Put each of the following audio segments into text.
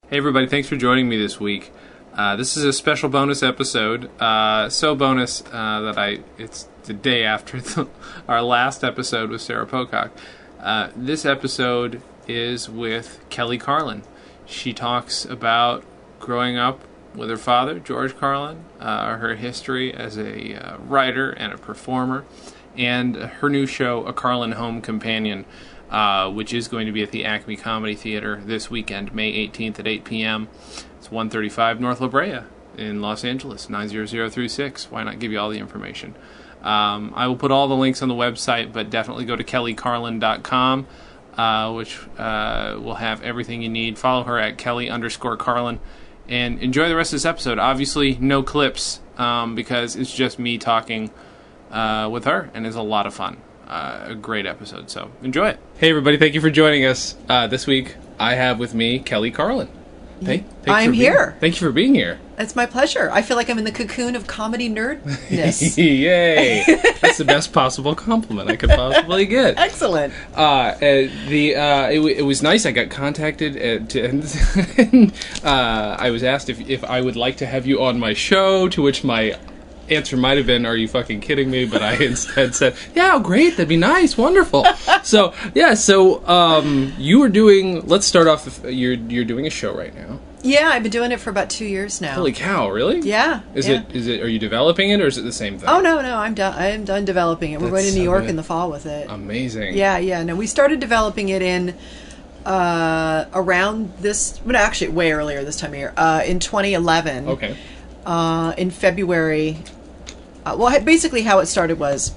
Hey everybody, thanks for joining me this week. This is a special bonus episode. So bonus that it's the day after our last episode with Sarah Pocock. This episode is with Kelly Carlin. She talks about growing up with her father, George Carlin, her history as a writer and a performer, and her new show, A Carlin Home Companion, which is going to be at the Acme Comedy Theater this weekend, May 18th at 8 p.m. It's 135 North La Brea in Los Angeles, 90036. Why not give you all the information? I will put all the links on the website, but definitely go to kellycarlin.com, which will have everything you need. Follow her at Kelly_Carlin, and enjoy the rest of this episode. Obviously, no clips, because it's just me talking with her, and it's a lot of fun. A great episode, so enjoy it. Hey everybody, thank you for joining us. This week I have with me Kelly Carlin. I'm here. Thank you for being here. It's my pleasure. I feel like I'm in the cocoon of comedy nerdness. Yay! That's the best possible compliment I could possibly get. Excellent. It was nice. I got contacted, I was asked if I would like to have you on my show, to which my answer might have been, "Are you fucking kidding me?" But I instead said, "Yeah, great, that'd be nice, wonderful." So you were doing. Let's start off. You're doing a show right now. Yeah, I've been doing it for about 2 years now. Holy cow! Really? Yeah. Is it? Are you developing it, or is it the same thing? Oh no, I'm done. I am done developing it. We're going to New York in the fall with it. Amazing. Yeah. No, we started developing it in around this. Well, actually, way earlier this time of year. In 2011. Okay. In February. Basically how it started was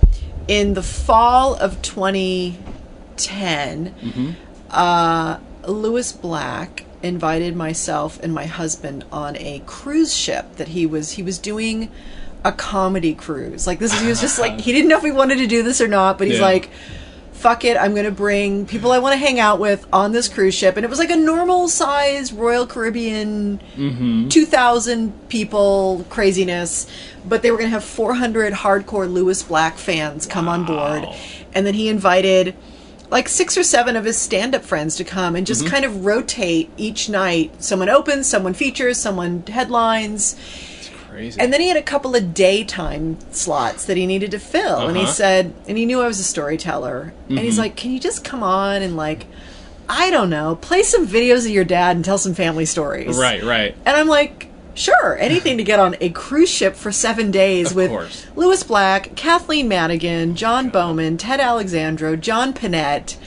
in the fall of 2010, Lewis Black invited myself and my husband on a cruise ship that he was doing a comedy cruise. He was just like, he didn't know if he wanted to do this or not, but he's like, fuck it, I'm going to bring people I want to hang out with on this cruise ship. And it was like a normal size Royal Caribbean, 2,000 people craziness. But they were going to have 400 hardcore Lewis Black fans come on board. And then he invited like 6 or 7 of his stand-up friends to come and just kind of rotate each night. Someone opens, someone features, someone headlines. Crazy. And then he had a couple of daytime slots that he needed to fill. And he said, and he knew I was a storyteller. And he's like, can you just come on and I don't know, play some videos of your dad and tell some family stories. Right. And I'm like, sure, anything to get on a cruise ship for 7 days with Lewis Black, Kathleen Madigan, John Bowman, Ted Alexandro, John Panette.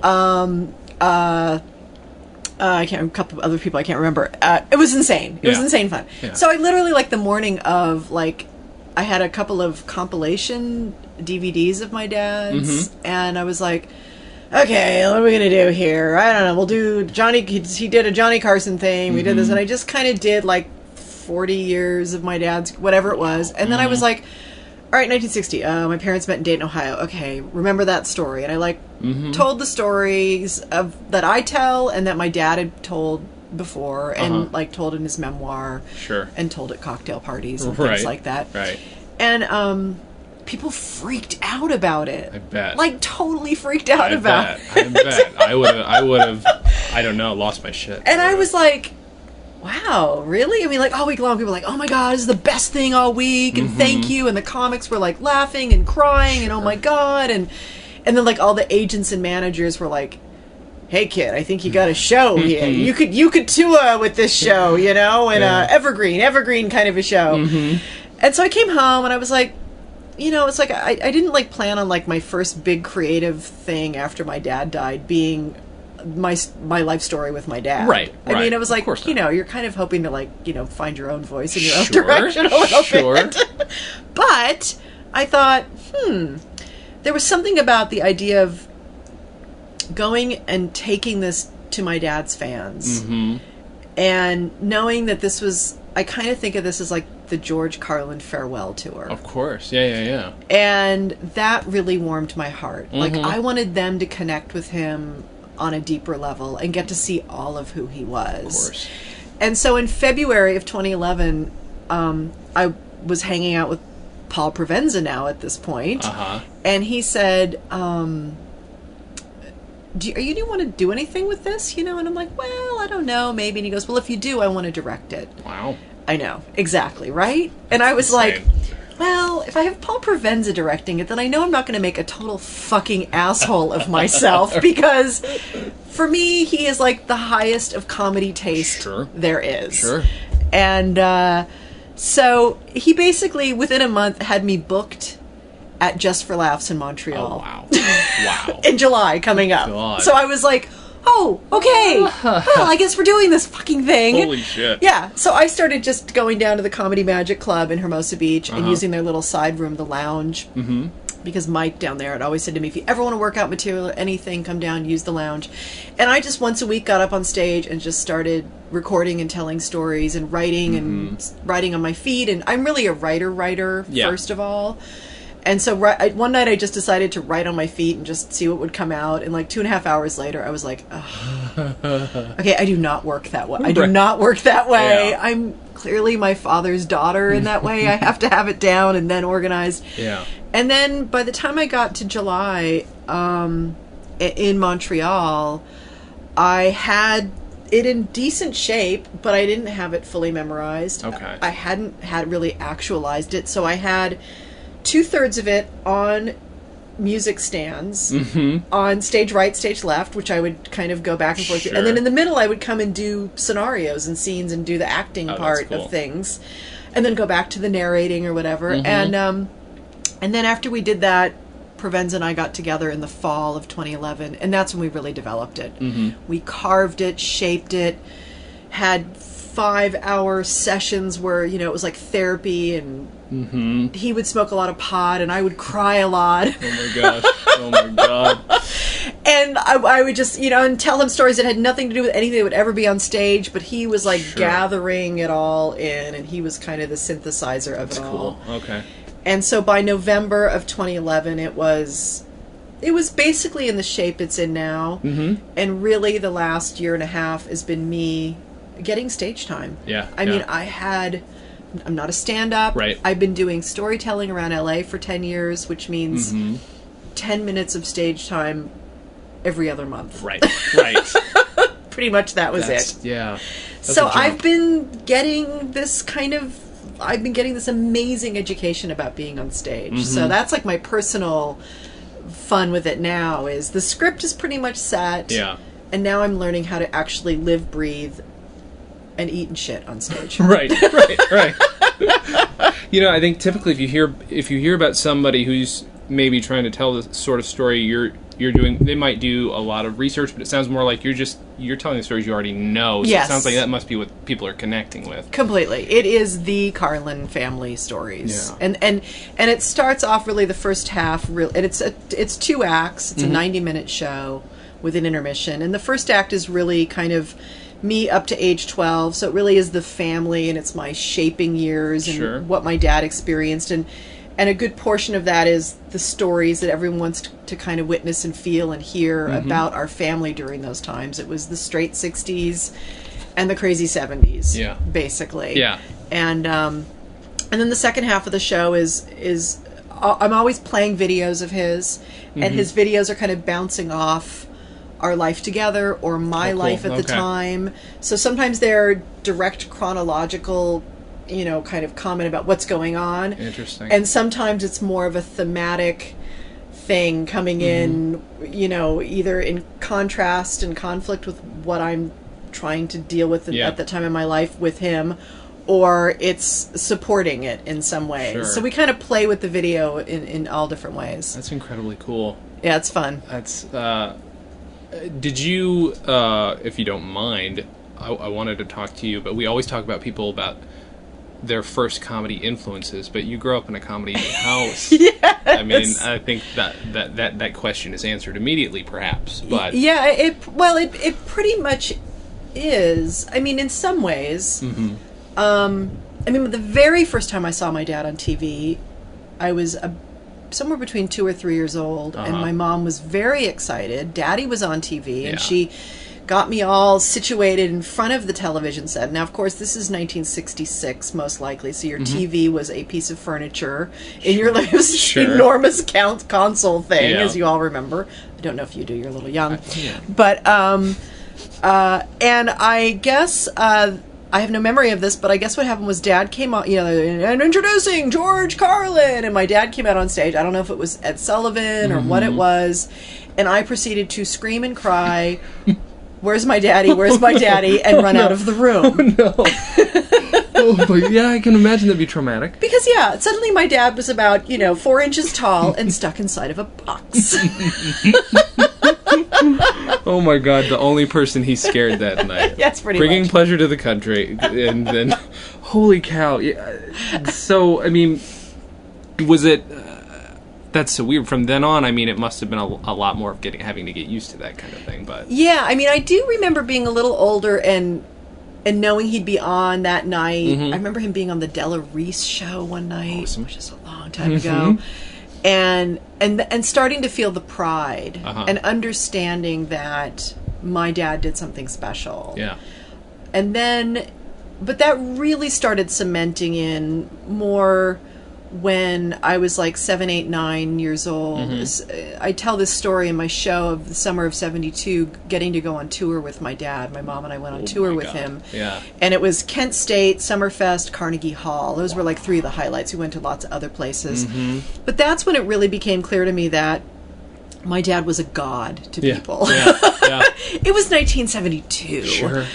Wow. I can't. A couple of other people I can't remember. It was insane. It was insane fun. Yeah. So I literally the morning of I had a couple of compilation DVDs of my dad's, and I was like, okay, what are we gonna do here? I don't know. We'll do Johnny. He did a Johnny Carson thing. We did this, and I just kind of did 40 years of my dad's, whatever it was, and then I was like, all right, 1960. My parents met in Dayton, Ohio. Okay, remember that story? And I told the stories that I tell and that my dad had told before, and told in his memoir, and told at cocktail parties and things like that. Right. And people freaked out about it. I bet. Totally freaked out about it. I bet. I would have. I don't know. Lost my shit. And I was like, wow, really? I mean, all week long, people were like, oh my God, this is the best thing all week, and thank you. And the comics were laughing and crying, and oh my God. And then all the agents and managers were like, hey kid, I think you got a show here. You could tour with this show, and evergreen kind of a show. And so I came home and I was like, it's I didn't plan on my first big creative thing after my dad died being my life story with my dad. Right. I mean, it was you're kind of hoping to find your own voice in your own direction a little bit. But I thought, there was something about the idea of going and taking this to my dad's fans, and knowing that this was, I kind of think of this as the George Carlin farewell tour. Of course. Yeah. And that really warmed my heart. I wanted them to connect with him on a deeper level and get to see all of who he was. Of course. And so in February of 2011, I was hanging out with Paul Provenza now at this point. And he said, do you want to do anything with this? And I'm like, well, I don't know, maybe. And he goes, well, if you do, I want to direct it. Wow. I know, exactly, right? And I was like, well, if I have Paul Provenza directing it, then I know I'm not going to make a total fucking asshole of myself, because for me, he is like the highest of comedy taste there is. Sure. And so he basically, within a month, had me booked at Just for Laughs in Montreal. Oh, wow. Wow. In July, coming up. God. So I was like, oh, okay. Well, I guess we're doing this fucking thing. Holy shit. Yeah. So I started just going down to the Comedy Magic Club in Hermosa Beach and using their little side room, the lounge. Mm-hmm. Because Mike down there had always said to me, if you ever want to work out material or anything, come down, use the lounge. And I just once a week got up on stage and just started recording and telling stories and writing and writing on my feed. And I'm really a writer, first of all. And so one night I just decided to write on my feet and just see what would come out. And like 2.5 hours later, I was like, okay, I do not work that way. I do not work that way. Yeah. I'm clearly my father's daughter in that way. I have to have it down and then organized. Yeah. And then by the time I got to July in Montreal, I had it in decent shape, but I didn't have it fully memorized. Okay. I hadn't had really actualized it. So I had 2/3 of it on music stands, on stage right, stage left, which I would kind of go back and forth. And then in the middle, I would come and do scenarios and scenes and do the acting part of things. And then go back to the narrating or whatever. And then after we did that, Provenza and I got together in the fall of 2011, and that's when we really developed it. We carved it, shaped it, had 5-hour sessions where, it was like therapy, and he would smoke a lot of pot, and I would cry a lot. Oh my gosh. Oh my God. And I would just, and tell him stories that had nothing to do with anything that would ever be on stage, but he was like gathering it all in, and he was kind of the synthesizer of it all. That's cool. Okay. And so by November of 2011, it was basically in the shape it's in now. And really the last year and a half has been me getting stage time. Yeah. I mean, I'm not a stand-up. Right. I've been doing storytelling around LA for 10 years, which means 10 minutes of stage time every other month. Right. Pretty much that was it. Yeah. So I've been getting this amazing education about being on stage. So that's like my personal fun with it now, is the script is pretty much set. Yeah. And now I'm learning how to actually live, breathe, and eat and shit on stage. Right. I think typically if you hear about somebody who's maybe trying to tell the sort of story you're doing, they might do a lot of research, but it sounds more like you're telling the stories you already know. So yes. It sounds like that must be what people are connecting with. Completely. It is the Carlin family stories. Yeah. And it starts off really the first half, and it's 2 acts. It's a 90-minute show with an intermission. And the first act is really kind of me up to age 12, so it really is the family, and it's my shaping years and what my dad experienced, and a good portion of that is the stories that everyone wants to kind of witness and feel and hear about our family during those times. It was the straight 60s and the crazy 70s, basically. Yeah. And then the second half of the show is I'm always playing videos of his, and his videos are kind of bouncing off our life together or my life at the time. So sometimes they're direct chronological, kind of comment about what's going on. Interesting. And sometimes it's more of a thematic thing coming in, either in contrast and conflict with what I'm trying to deal with at the time in my life with him, or it's supporting it in some ways. Sure. So we kind of play with the video in all different ways. That's incredibly cool. Yeah, it's fun. That's, did you, if you don't mind, I wanted to talk to you, but we always talk about people about their first comedy influences, but you grew up in a comedy house. Yes. I mean, I think that question is answered immediately, perhaps. But yeah, it pretty much is. I mean, in some ways. I mean, the very first time I saw my dad on TV, I was somewhere between 2 or 3 years old, and my mom was very excited. Daddy was on TV, and she got me all situated in front of the television set. Now, of course, this is 1966, most likely, so your TV was a piece of furniture in your enormous console thing, as you all remember. I don't know if you do. You're a little young. Yeah. But, and I guess, I have no memory of this, but I guess what happened was Dad came out, and introducing George Carlin, and my dad came out on stage. I don't know if it was Ed Sullivan or what it was, and I proceeded to scream and cry, "Where's my daddy? Where's my daddy?" and run out of the room. Oh, no. Yeah, I can imagine that'd be traumatic. Because, suddenly my dad was about, 4 inches tall and stuck inside of a box. Oh my God, the only person he scared that night. Yes, pretty Bringing much. pleasure to the country. And then, holy cow. Yeah. So, I mean, was it... that's so weird. From then on, I mean, it must have been a lot more of having to get used to that kind of thing. But yeah, I mean, I do remember being a little older and knowing he'd be on that night. I remember him being on the Della Reese show one night, Awesome. which is a long time ago, and starting to feel the pride and understanding that my dad did something special. Yeah. And then, but that really started cementing in more when I was like 7, 8, 9 years old. I tell this story in my show of the summer of 72, getting to go on tour with my dad. My mom and I went on tour with him. Yeah. And it was Kent State, Summerfest, Carnegie Hall. Those were like 3 of the highlights. We went to lots of other places. But that's when it really became clear to me that my dad was a god to people. Yeah. It was 1972. Sure.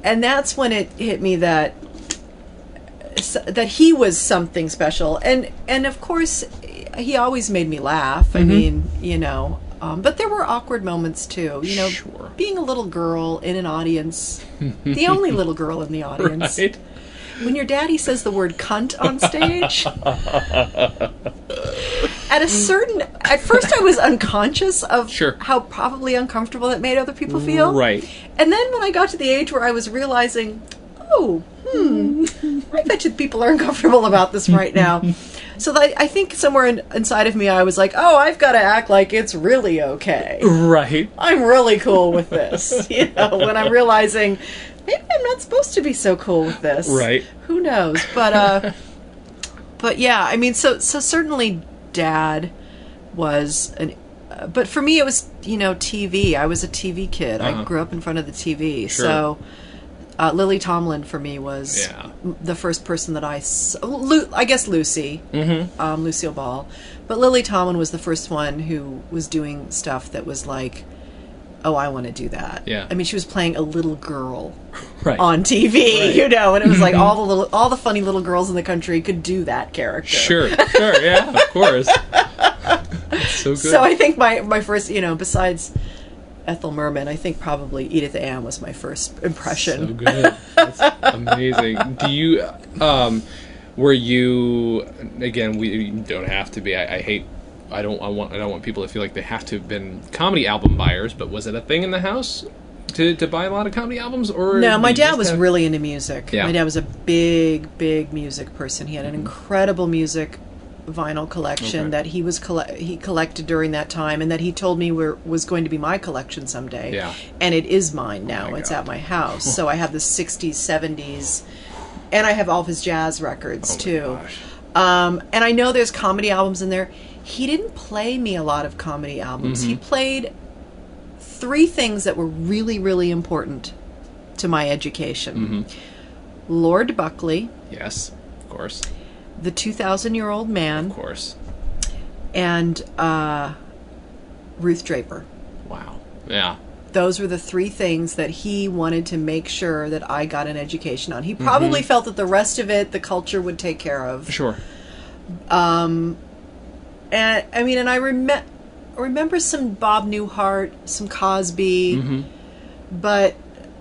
And that's when it hit me that he was something special, and of course he always made me laugh. I mean, but there were awkward moments too. Sure. Being a little girl in an audience, the only little girl in the audience. Right. When your daddy says the word cunt on stage, at first I was unconscious of how probably uncomfortable it made other people feel. Right. And then when I got to the age where I was realizing, I bet you people are uncomfortable about this right now. So I think somewhere inside of me I was like, I've got to act like it's really okay. Right. I'm really cool with this. When I'm realizing, maybe I'm not supposed to be so cool with this. Right. Who knows? But yeah, I mean, so certainly Dad was but for me it was, TV. I was a TV kid. I grew up in front of the TV. Sure. So Lily Tomlin for me was the first person that I guess Lucy, Lucille Ball, but Lily Tomlin was the first one who was doing stuff that was like, I want to do that. Yeah. I mean, she was playing a little girl Right. on TV, and it was like all the funny little girls in the country could do that character. Sure, yeah, of course. That's so good. So I think my first, besides Ethel Merman, I think probably Edith Ann was my first impression. So good. That's amazing. Do you, were you, again, we don't have to be, I don't want people to feel like they have to have been comedy album buyers, but was it a thing in the house to buy a lot of comedy albums? Or no, my dad was really into music. Yeah. My dad was a big music person. He had an incredible music vinyl collection that he collected during that time, and that he told me was going to be my collection someday. Yeah. And it is mine now. It's at my house. So I have the 60s, 70s, and I have all of his jazz records too. Gosh. And I know there's comedy albums in there. He didn't play me a lot of comedy albums. He played 3 things that were really, really important to my education. Lord Buckley. Yes, of course. The 2,000-Year-Old Man. Of course. And Ruth Draper. Wow. Yeah. Those were the 3 things that he wanted to make sure that I got an education on. He probably felt that the rest of it, the culture would take care of. Sure. And I mean, and I remember some Bob Newhart, some Cosby, but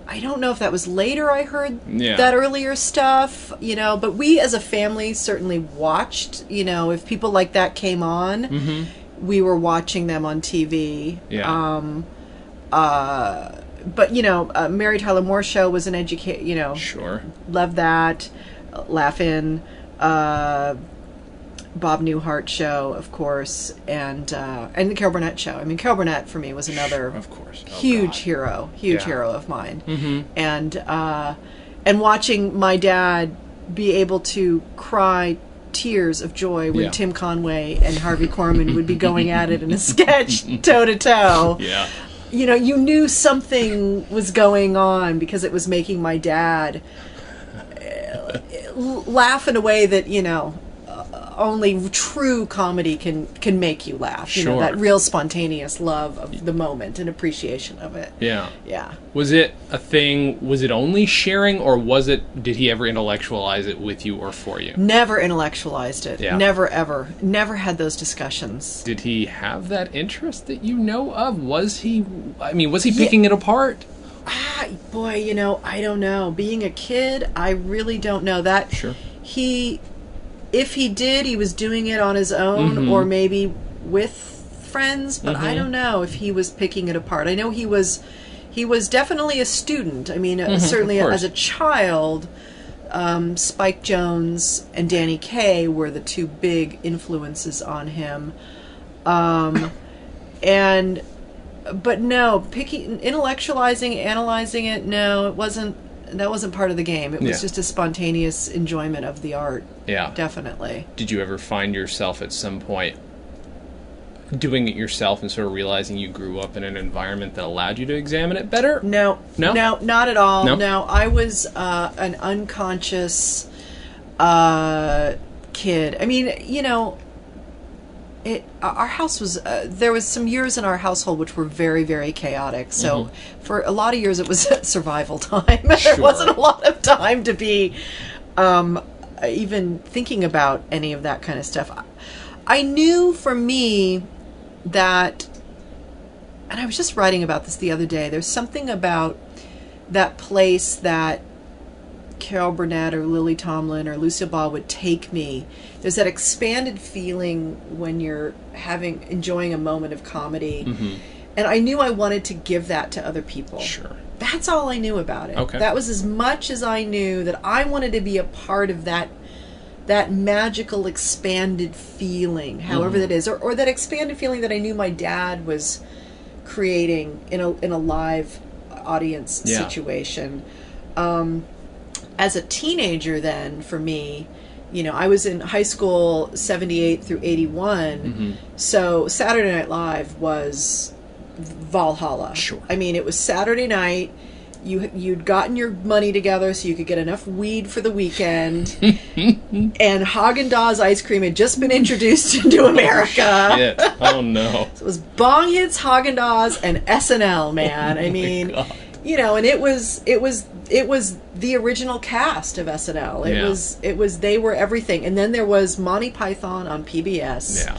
I don't know if that was later I heard that earlier stuff, but we as a family certainly watched, if people like that came on, we were watching them on TV. Yeah. But, Mary Tyler Moore Show was an Sure. Loved that. Laugh-In. Bob Newhart Show, of course, and the Carol Burnett Show. I mean, Carol Burnett for me was another of course. huge hero of mine. And watching my dad be able to cry tears of joy when Yeah. Tim Conway and Harvey Korman would be going at it in a sketch toe to toe. Yeah. You know, you knew something was going on because it was making my dad laugh in a way that, you know, only true comedy can make you laugh. You know, that real spontaneous love of the moment and appreciation of it. Yeah. Yeah. Was it a thing, was it only sharing, or did he ever intellectualize it with you or for you? Never intellectualized it. Yeah. Never, ever. Never had those discussions. Did he have that interest that you know of? Was he picking it apart? Boy, you know, I don't know. Being a kid, I really don't know that. Sure. If he did, he was doing it on his own or maybe with friends, but I don't know if he was picking it apart. I know he was definitely a student. I mean, certainly as a child, Spike Jonze and Danny Kaye were the two big influences on him. But no, intellectualizing, analyzing it, no, it wasn't. That wasn't part of the game. It was just a spontaneous enjoyment of the art. Yeah. Definitely. Did you ever find yourself at some point doing it yourself and sort of realizing you grew up in an environment that allowed you to examine it better? No, not at all. No, I was an unconscious kid. I mean, you know, our house was there was some years in our household which were very, very chaotic. So for a lot of years it was survival time. There wasn't a lot of time to be even thinking about any of that kind of stuff. I knew for me that, and I was just writing about this the other day, there's something about that place that Carol Burnett or Lily Tomlin or Lucille Ball would take me. There's that expanded feeling when you're enjoying a moment of comedy. And I knew I wanted to give that to other people. Sure. That's all I knew about it. Okay. That was as much as I knew, that I wanted to be a part of that magical expanded feeling, however that is, or that expanded feeling that I knew my dad was creating in a live audience situation. As a teenager then, for me, you know, I was in high school 78 through 81, so Saturday Night Live was Valhalla. Sure. I mean, it was Saturday night, you'd gotten your money together so you could get enough weed for the weekend, and Haagen-Dazs ice cream had just been introduced into America. Shit. Oh no. So it was Bong Hits, Haagen-Dazs, and SNL, man. I mean, you know, and it was the original cast of SNL. It was they were everything. And then there was Monty Python on PBS. Yeah.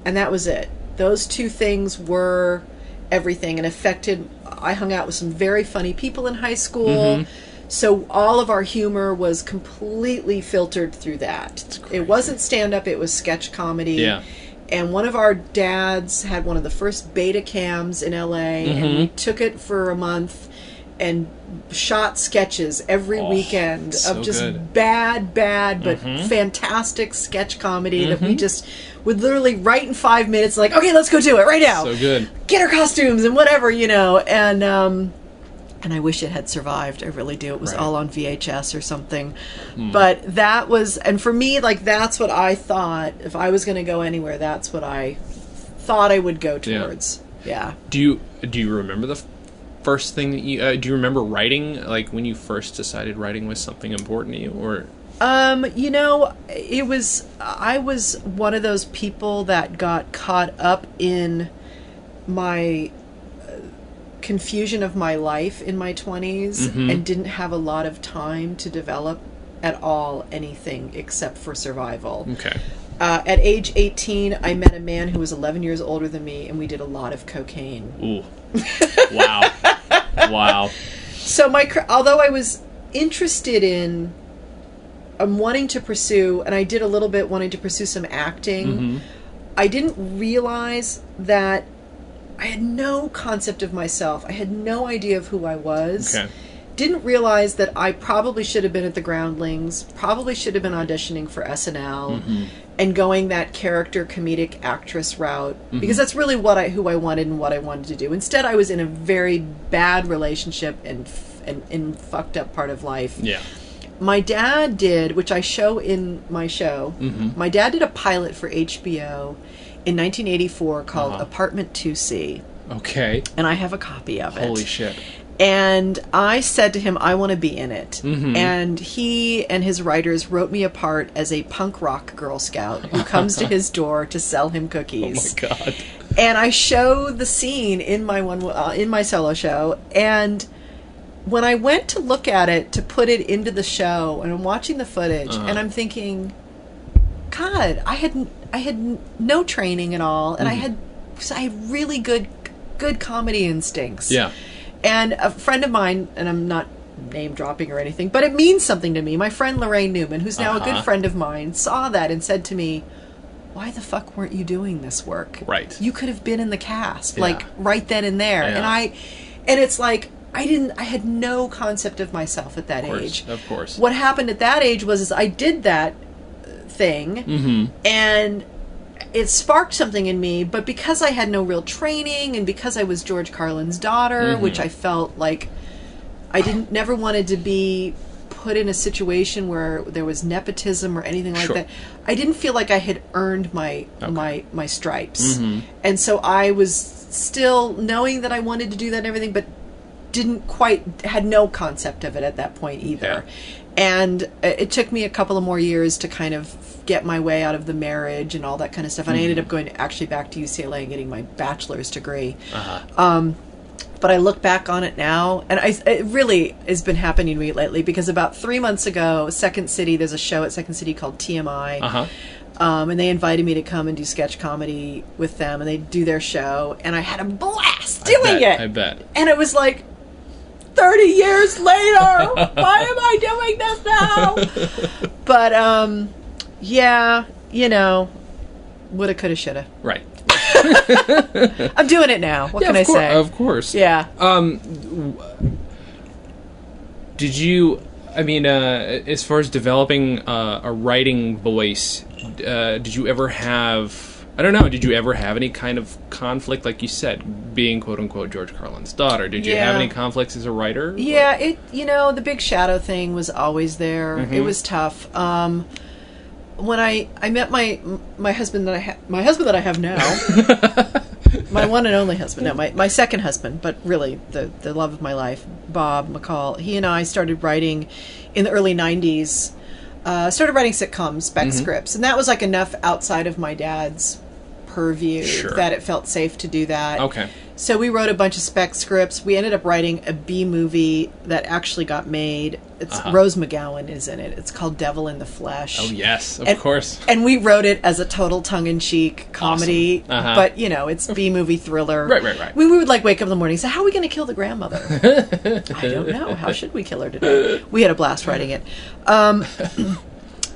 And that was it. Those two things were everything and affected. I hung out with some very funny people in high school. So all of our humor was completely filtered through that. It wasn't stand-up, it was sketch comedy. Yeah. And one of our dads had one of the first beta cams in LA, and we took it for a month and shot sketches every weekend of just good. bad but fantastic sketch comedy that we just would literally write in 5 minutes, like, okay, let's go do it right now. So good. Get our costumes and whatever, you know. And I wish it had survived. I really do. It was all on VHS or something. But that was, and for me, like, that's what I thought. If I was going to go anywhere, that's what I thought I would go towards. Yeah. Do you remember the first thing that you do you remember writing, like when you first decided writing was something important to you? Or you know, I was one of those people that got caught up in my confusion of my life in my 20s and didn't have a lot of time to develop at all anything except for survival. Okay. At age 18, I met a man who was 11 years older than me, and we did a lot of cocaine. Ooh. Wow. Wow. So although I was interested in wanting to pursue, and I did a little bit wanting to pursue some acting, I didn't realize that I had no concept of myself. I had no idea of who I was. Okay. Didn't realize that I probably should have been at the Groundlings, probably should have been auditioning for SNL, and going that character comedic actress route, because that's really who I wanted and what I wanted to do. Instead, I was in a very bad relationship and fucked up part of life. Yeah. my dad did, which I show in my show, my dad did a pilot for HBO in 1984 called Apartment 2C. Okay. And I have a copy of it. Holy shit. And I said to him, I want to be in it. And he and his writers wrote me a part as a punk rock Girl Scout who comes to his door to sell him cookies. Oh my God. And I show the scene in my solo show, and when I went to look at it to put it into the show, and I'm watching the footage, and I'm thinking, God, I had no training at all, and I had really good comedy instincts. Yeah. And a friend of mine, and I'm not name dropping or anything, but it means something to me. My friend Lorraine Newman, who's now a good friend of mine, saw that and said to me, why the fuck weren't you doing this work? Right. You could have been in the cast, like right then and there. Yeah. And it's like, I had no concept of myself at that age. Of course. What happened at that age was I did that thing, and it sparked something in me, but because I had no real training, and because I was George Carlin's daughter, which I felt like I never wanted to be put in a situation where there was nepotism or anything like that. I didn't feel like I had earned my stripes. And so I was still knowing that I wanted to do that and everything, but had no concept of it at that point either. Yeah. And it took me a couple of more years to kind of get my way out of the marriage and all that kind of stuff. And I ended up going actually back to UCLA and getting my bachelor's degree. But I look back on it now, and it really has been happening to me lately, because about 3 months ago, Second City, there's a show at Second City called TMI. And they invited me to come and do sketch comedy with them, and they do their show, and I had a blast doing it. I bet. And it was like, 30 years later, why am I doing this now? But, yeah, woulda, coulda, shoulda. Right. I'm doing it now. What can I say? Of course. Yeah. Did you, as far as developing a writing voice, did you ever have... I don't know. Did you ever have any kind of conflict, like you said, being "quote unquote" George Carlin's daughter? Did you have any conflicts as a writer? Yeah, the big shadow thing was always there. It was tough. When I met my husband that I have now, my one and only husband, no, my second husband, but really the love of my life, Bob McCall. He and I started writing in the early '90s. Started writing sitcoms, spec scripts, and that was like enough outside of my dad's purview that it felt safe to do that. Okay. So we wrote a bunch of spec scripts. We ended up writing a B movie that actually got made. It's Rose McGowan is in it. It's called Devil in the Flesh. Oh yes, of course. And we wrote it as a total tongue-in-cheek comedy, awesome. but it's B movie thriller. Right. We would like wake up in the morning and say, "How are we going to kill the grandmother?" I don't know. How should we kill her today? We had a blast writing it.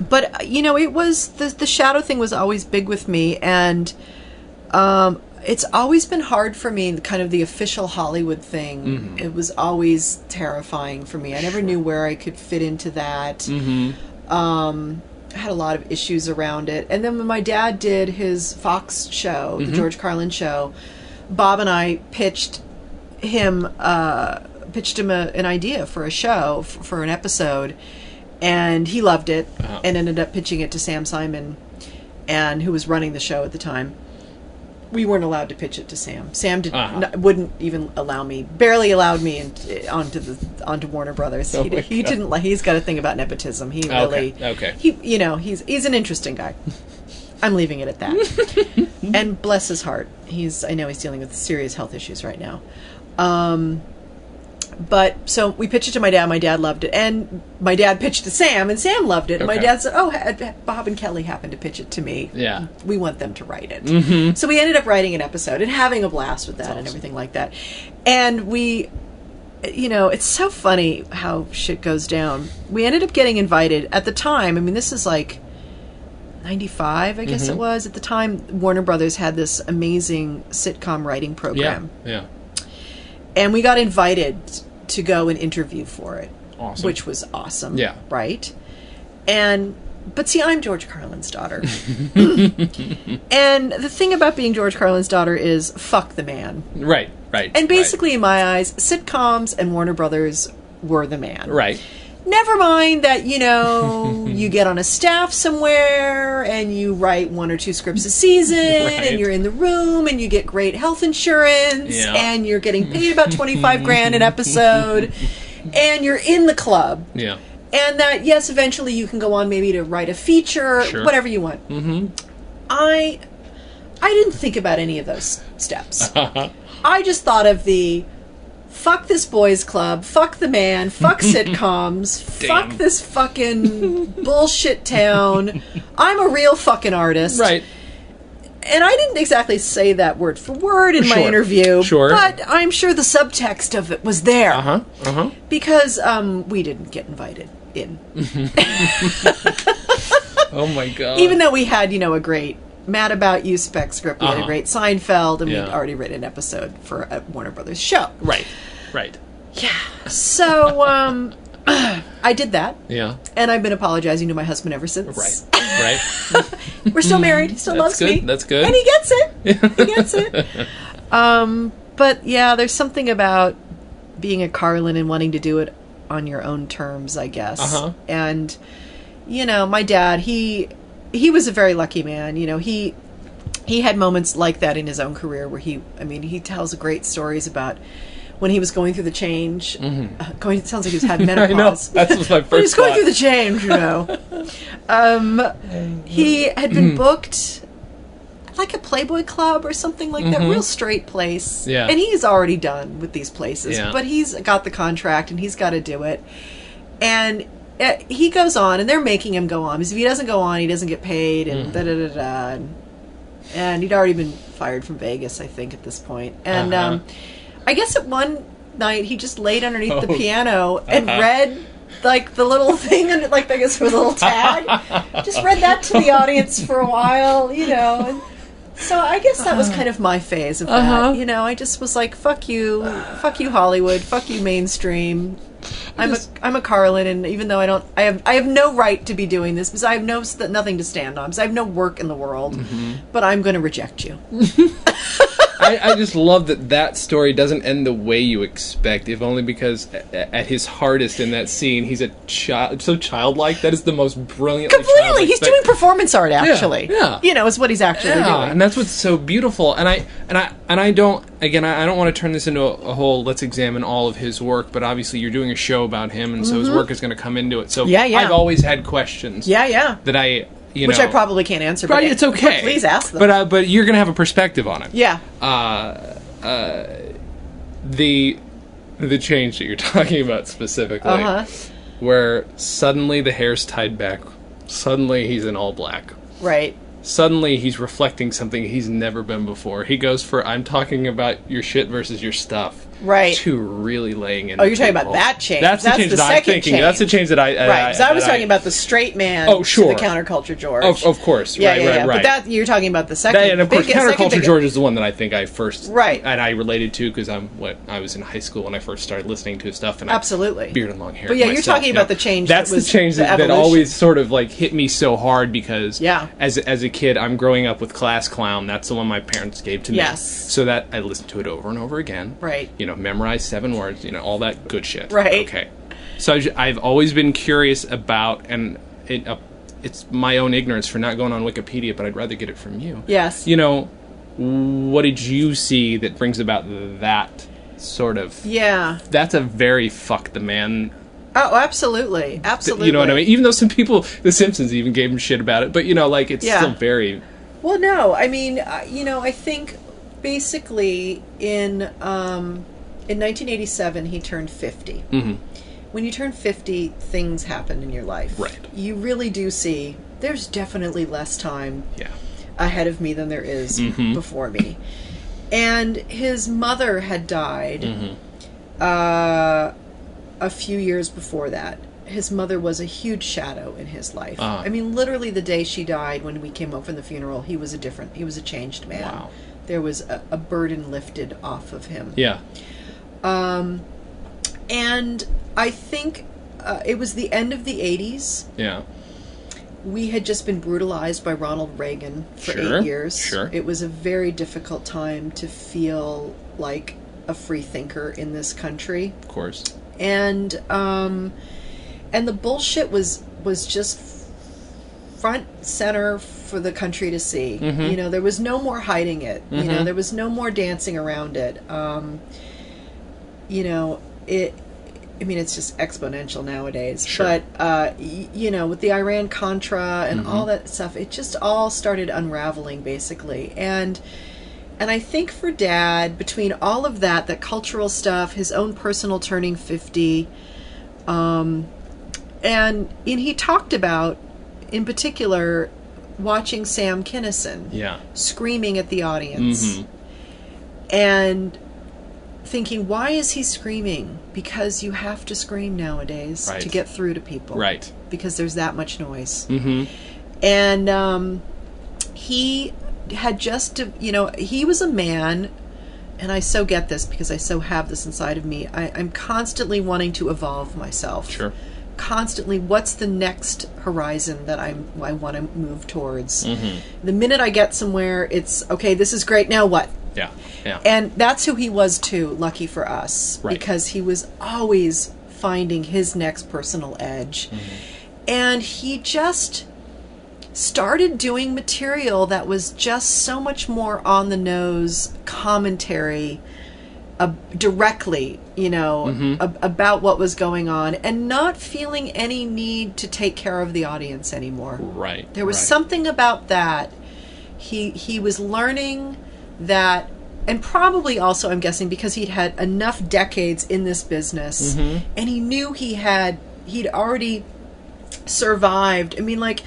But it was the shadow thing was always big with me, and it's always been hard for me, kind of the official Hollywood thing. It was always terrifying for me. I never knew where I could fit into that. I had a lot of issues around it. And then when my dad did his Fox show, the George Carlin show, Bob and I pitched him an idea for a show, for an episode, and he loved it and ended up pitching it to Sam Simon, and who was running the show at the time. We weren't allowed to pitch it to Sam. Sam wouldn't even barely allowed me onto Warner Brothers. He didn't. He's got a thing about nepotism. He really. Okay. He's an interesting guy. I'm leaving it at that. And bless his heart, I know he's dealing with serious health issues right now. But so we pitched it to my dad. My dad loved it, and my dad pitched it to Sam, and Sam loved it. And my dad said, "Oh, Bob and Kelly happened to pitch it to me. Yeah, we want them to write it." So we ended up writing an episode and having a blast with that and everything like that. And we, it's so funny how shit goes down. We ended up getting invited at the time. This is like 95, I guess it was at the time. Warner Brothers had this amazing sitcom writing program. Yeah. And we got invited to go and interview for it. Awesome. Which was awesome. Yeah. Right? But see, I'm George Carlin's daughter. And the thing about being George Carlin's daughter is fuck the man. Right. And basically, in my eyes, sitcoms and Warner Brothers were the man. Right. Never mind that, you get on a staff somewhere and you write 1 or 2 scripts a season and you're in the room and you get great health insurance and you're getting paid about $25,000 an episode and you're in the club. Yeah. And that, yes, eventually you can go on maybe to write a feature, whatever you want. Mm-hmm. I didn't think about any of those steps. I just thought of the fuck this boys club, fuck the man, fuck sitcoms, fuck this fucking bullshit town. I'm a real fucking artist. Right. And I didn't exactly say that word for word in my interview, but I'm sure the subtext of it was there. Because we didn't get invited in. Oh my God. Even though we had, a great Mad About You spec script, we had a great Seinfeld, and we'd already written an episode for a Warner Brothers show. Right. Yeah. So, I did that. Yeah. And I've been apologizing to my husband ever since. Right. We're still married. He still loves me. That's good. And he gets it. But yeah, there's something about being a Carlin and wanting to do it on your own terms, I guess. And, my dad, he was a very lucky man. He had moments like that in his own career where he tells great stories about when he was going through the change. It sounds like he was having menopause. I know. That's my first When he was going through the change, he had been booked like a Playboy Club or something like that, real straight place. Yeah. And he's already done with these places, but he's got the contract and he's got to do it. And he goes on, and they're making him go on, because if he doesn't go on, he doesn't get paid, and da-da-da-da. And he'd already been fired from Vegas, I think, at this point. And I guess at one night, he just laid underneath the piano and read, the little thing, and I guess with a little tag. Just read that to the audience for a while, And so I guess that was kind of my phase of that. I just was like, fuck you Hollywood, fuck you mainstream. I'm a Carlin, and even though I have no right to be doing this because I have nothing to stand on, because I have no work in the world, but I'm going to reject you. I just love that story doesn't end the way you expect, if only because at his hardest in that scene, he's a child, so childlike. That is the most brilliant. Completely, he's doing performance art. Actually, is what he's actually doing, and that's what's so beautiful. And I don't want to turn this into a whole let's examine all of his work, but obviously you're doing a show about him, and so his work is going to come into it. So I've always had questions. That I. Which I probably can't answer, but it's okay. Please ask them. But you're going to have a perspective on it. Yeah. The change that you're talking about specifically, where suddenly the hair's tied back, suddenly he's in all black. Right. Suddenly he's reflecting something he's never been before. He goes for, I'm talking about your shit versus your stuff. Right. To really laying in. Oh, you're talking about that change. That's the change that I'm thinking. That's the change that I... Right, because I was talking about the straight man to the counterculture George. Of course. Right. But you're talking about the second... And of course, counterculture George is the one that I think I first... Right. And I related to, because I was in high school when I first started listening to his stuff. And absolutely. Beard and long hair. But yeah, you're talking about the change. That's the change that always sort of hit me so hard, because as a kid, I'm growing up with Class Clown. That's the one my parents gave to me. Yes. So that I listened to it over and over again. Right. Memorized 7 words, all that good shit. Right. Okay. So I've always been curious about, and it's my own ignorance for not going on Wikipedia, but I'd rather get it from you. Yes. What did you see that brings about that sort of... Yeah. That's a very fuck the man... Oh, absolutely. Absolutely. You know what I mean? Even though some people, The Simpsons even gave him shit about it, but, it's still very... Well, no. I mean, I think basically in 1987, he turned 50. Mm-hmm. When you turn 50, things happen in your life. Right. You really do see there's definitely less time ahead of me than there is before me. And his mother had died a few years before that. His mother was a huge shadow in his life. I mean, literally the day she died, when we came home from the funeral, he was a changed man. Wow. There was a burden lifted off of him. Yeah. And I think it was the end of the 80s. Yeah. We had just been brutalized by Ronald Reagan for 8 years. Sure. It was a very difficult time to feel like a free thinker in this country. Of course. And And the bullshit was just front center for the country to see. You know, there was no more hiding it. You know, there was no more dancing around it. You know, I mean, it's just exponential nowadays. Sure. But, you know, with the Iran-Contra and all that stuff, it just all started unraveling, basically. And I think for Dad, between all of that cultural stuff, his own personal turning 50, and he talked about, in particular, watching Sam Kinison screaming at the audience. And thinking, why is he screaming? Because you have to scream nowadays to get through to people. Right. Because there's that much noise. And he had just, you know, he was a man, and I so get this because I so have this inside of me. I'm constantly wanting to evolve myself. Sure. Constantly, what's the next horizon that I want to move towards? The minute I get somewhere, it's, okay, this is great, now what? Yeah. And that's who he was too, lucky for us, because he was always finding his next personal edge. And he just started doing material that was just so much more on the nose commentary, directly, you know, about what was going on, and not feeling any need to take care of the audience anymore. Right. There was something about that. He was learning that, and probably also, I'm guessing, because he'd had enough decades in this business, and he knew he'd already survived. I mean, like,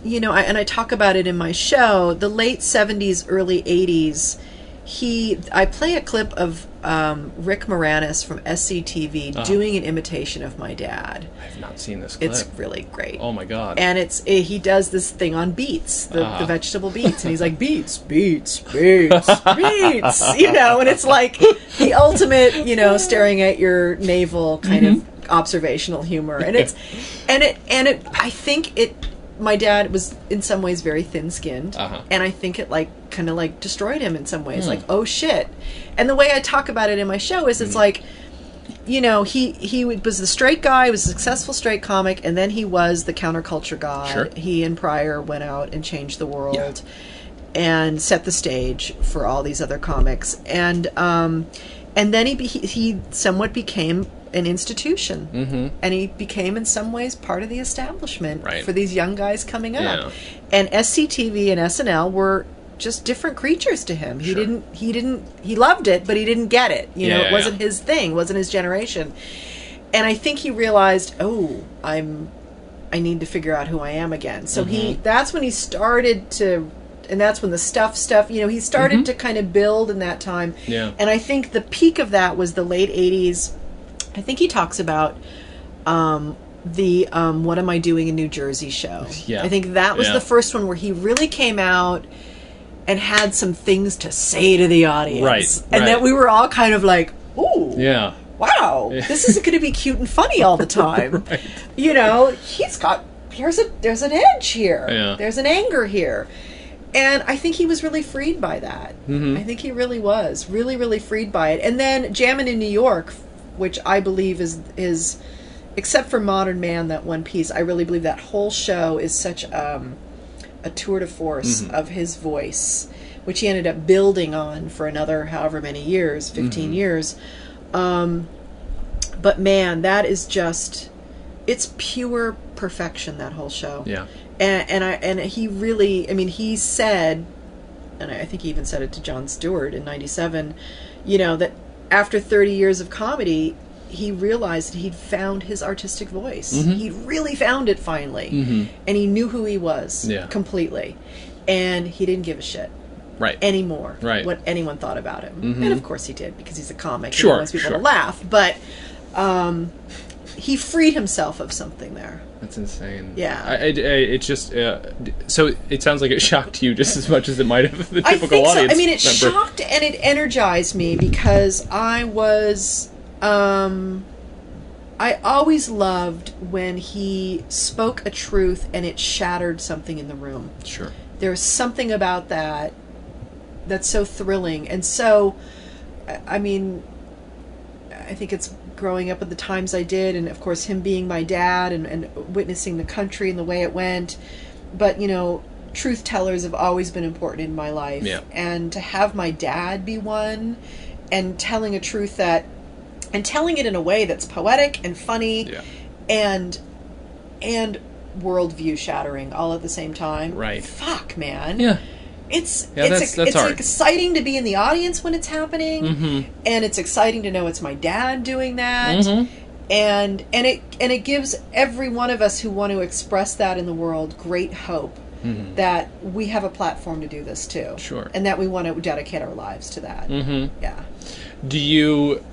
you know, and I talk about it in my show, the late 70s, early 80s, I play a clip of Rick Moranis from SCTV doing an imitation of my dad. I have not seen this clip. It's really great. Oh my God. And he does this thing on beets, the vegetable beets, and he's like, beets, beets, beets, beets, you know, and it's like the ultimate, you know, staring at your navel kind of observational humor. And I think my dad was in some ways very thin-skinned, and I think it kind of destroyed him in some ways. Like, oh shit. And the way I talk about it in my show is it's like, you know, he was the straight guy, was a successful straight comic, and then he was the counterculture god. Sure. He and Pryor went out and changed the world and set the stage for all these other comics. And then he somewhat became an institution, and he became in some ways part of the establishment for these young guys coming up. And SCTV and SNL were just different creatures to him. He loved it, but he didn't get it. You know, it wasn't his thing, wasn't his generation. And I think he realized, I need to figure out who I am again. So that's when he started to, and that's when the stuff, you know, he started to kind of build in that time. And I think the peak of that was the late 80s. I think he talks about the What Am I Doing in New Jersey show. I think that was the first one where he really came out and had some things to say to the audience. And that we were all kind of like, ooh, wow, this isn't going to be cute and funny all the time. You know, there's an edge here. There's an anger here. And I think he was really freed by that. I think he really was. Really, really freed by it. And then Jammin' in New York, which I believe is except for Modern Man, that one piece, I really believe that whole show is such a tour de force of his voice, which he ended up building on for another however many years, 15 years. But man, that is just, it's pure perfection, that whole show. And he really, I mean, he said, and I think he even said it to Jon Stewart in 97, you know, that after 30 years of comedy, he realized that he'd found his artistic voice. He'd really found it finally. And he knew who he was completely. And he didn't give a shit anymore what anyone thought about him. And of course he did, because he's a comic and he wants people to laugh. But he freed himself of something there. That's insane. It's just so it sounds like it shocked you just as much as it might have the typical audience. So. I mean, it shocked and it energized me, because I was I always loved when he spoke a truth and it shattered something in the room. There's something about that that's so thrilling. And so, I mean, I think it's growing up at the times I did, and of course him being my dad, and witnessing the country and the way it went. But, you know, truth tellers have always been important in my life. Yeah. And to have my dad be one, and telling a truth that, and telling it in a way that's poetic and funny, Yeah. and worldview shattering all at the same time. Right. Fuck, man. Yeah. It's hard. exciting to be in the audience when it's happening, and it's exciting to know it's my dad doing that, and it gives every one of us who want to express that in the world great hope that we have a platform to do this too. Sure. And that we want to dedicate our lives to that. Yeah. Do you...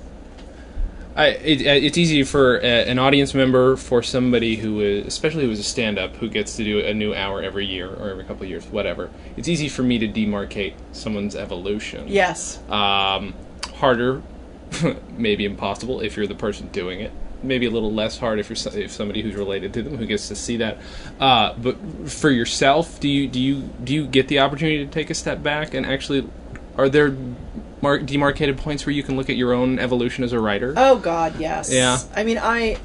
it's easy for an audience member, for somebody who is, especially who is a stand-up, who gets to do a new hour every year or every couple of years, whatever. It's easy for me to demarcate someone's evolution. Yes. Harder, maybe impossible if you're the person doing it. Maybe a little less hard if you're somebody who's related to them who gets to see that. But for yourself, do you get the opportunity to take a step back and actually, are there demarcated points where you can look at your own evolution as a writer? Oh God, yes. Yeah. I mean, I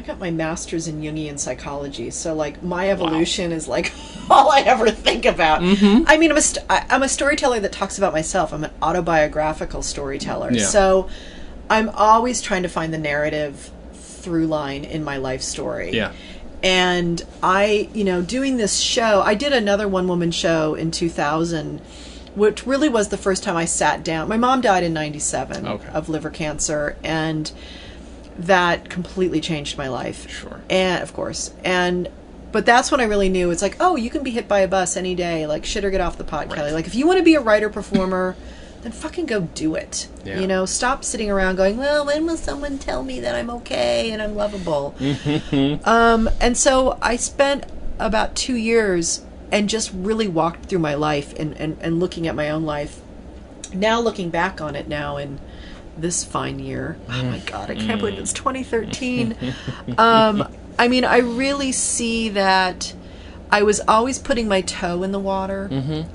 got my master's in Jungian psychology, so like my evolution is like all I ever think about. I mean, I'm a storyteller that talks about myself. I'm an autobiographical storyteller, so I'm always trying to find the narrative through line in my life story. Yeah. And I, you know, doing this show, I did another one-woman show in 2000, which really was the first time I sat down. My mom died in 97 of liver cancer, and that completely changed my life. Sure. And, of course. But that's when I really knew, it's like, oh, you can be hit by a bus any day. Like, shit or get off the pot, Kelly. Like, if you want to be a writer-performer... then fucking go do it. Yeah. You know, stop sitting around going, well, when will someone tell me that I'm okay and I'm lovable? And so I spent about 2 years and just really walked through my life and looking at my own life. Now looking back on it now in this fine year, oh my God, I can't believe it's 2013. I mean, I really see that I was always putting my toe in the water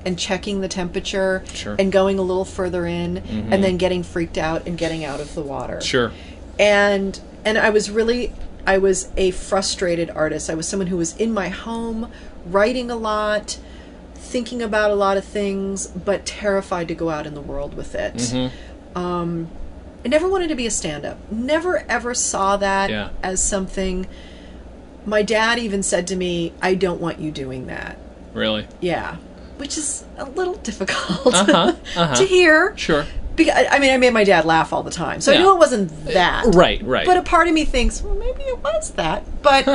and checking the temperature and going a little further in and then getting freaked out and getting out of the water. Sure. And I was a frustrated artist. I was someone who was in my home, writing a lot, thinking about a lot of things, but terrified to go out in the world with it. I never wanted to be a stand-up. Never ever saw that as something... My dad even said to me, I don't want you doing that. Really? Yeah. Which is a little difficult to hear. Sure. Because, I mean, I made my dad laugh all the time. So I knew it wasn't that. Right. But a part of me thinks, well, maybe it was that. But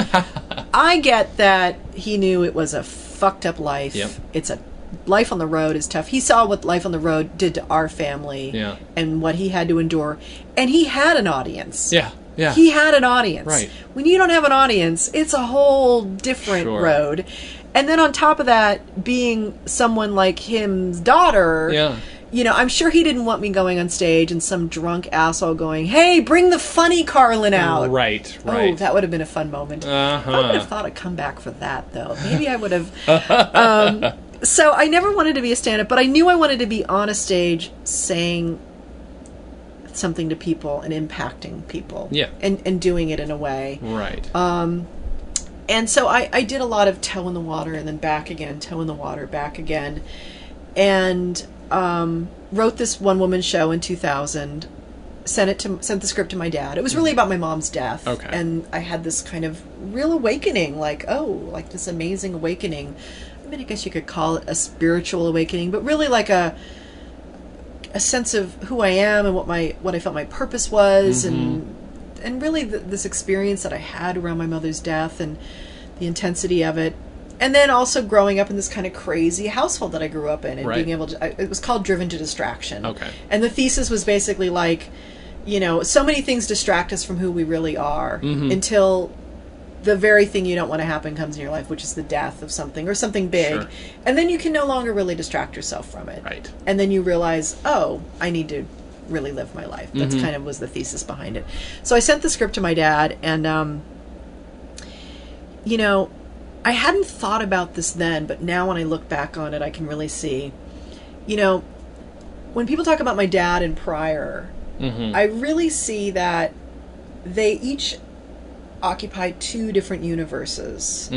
I get that he knew it was a fucked up life. Yep. It's a... Life on the road is tough. He saw what life on the road did to our family and what he had to endure. And he had an audience. Yeah. He had an audience. Right. When you don't have an audience, it's a whole different road. And then on top of that, being someone like him's daughter, you know, I'm sure he didn't want me going on stage and some drunk asshole going, hey, bring the funny Carlin out. Right. Oh, that would have been a fun moment. I would have thought I'd come back for that, though. Maybe I would have... So I never wanted to be a stand-up, but I knew I wanted to be on a stage saying something to people and impacting people. Yeah. And doing it in a way. Right. And so I did a lot of toe in the water and then back again, toe in the water, back again. And wrote this one-woman show in 2000, sent the script to my dad. It was really about my mom's death. Okay. And I had this kind of real awakening, like this amazing awakening. I mean, I guess you could call it a spiritual awakening, but really like a sense of who I am and what I felt my purpose was, and really this experience that I had around my mother's death and the intensity of it, and then also growing up in this kind of crazy household that I grew up in and being able to. It was called Driven to Distraction. Okay, and the thesis was basically like, you know, so many things distract us from who we really are until the very thing you don't want to happen comes in your life, which is the death of something or something big. Sure. And then you can no longer really distract yourself from it. Right. And then you realize, oh, I need to really live my life. That's kind of was the thesis behind it. So I sent the script to my dad, and, you know, I hadn't thought about this then, but now when I look back on it, I can really see, you know, when people talk about my dad and Pryor, I really see that they each occupy two different universes.